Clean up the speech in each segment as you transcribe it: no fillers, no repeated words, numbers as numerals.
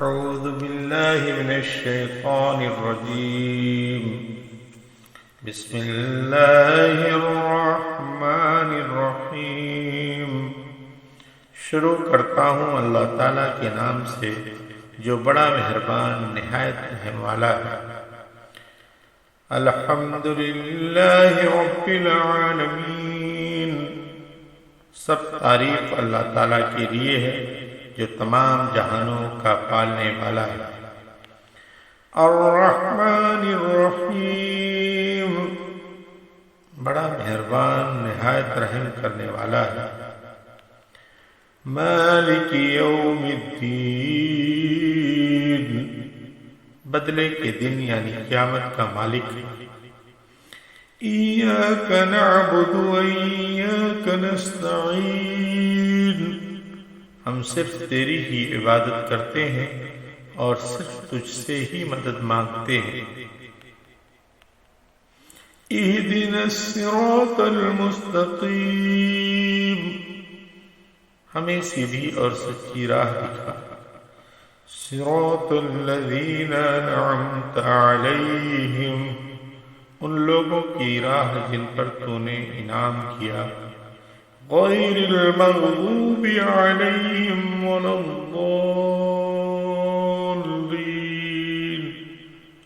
أعوذ بالله من الشيطان الرجيم بسم الله الرحمن الرحیم۔ شروع کرتا ہوں اللہ تعالیٰ کے نام سے جو بڑا مہربان نہایت رحم والا ہے۔ الحمدللہ رب العالمین، سب تعریف اللہ تعالیٰ کے لیے ہے جو تمام جہانوں کا پالنے والا ہے۔ الرحمن الرحیم، بڑا مہربان نہایت رحم کرنے والا ہے۔ مالک یوم الدین، بدلے کے دن یعنی قیامت کا مالک۔ ایاک نعبد و ایاک نستعین، ہم صرف تیری ہی عبادت کرتے ہیں اور صرف تجھ سے ہی مدد مانگتے ہیں۔ اہدنا الصراط المستقیم، ہمیں سیدھی اور سچی راہ دکھا۔ صراط الذین انعمت علیہم، ان لوگوں کی راہ جن پر تو نے انعام کیا۔ غیر المغضوب علیہم ولا الضالین،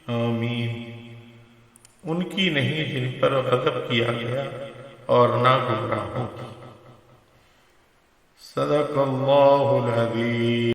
آمین، ان کی نہیں جن پر غضب کیا گیا اور نہ گمراہوں کی۔ صدق اللہ العظیم۔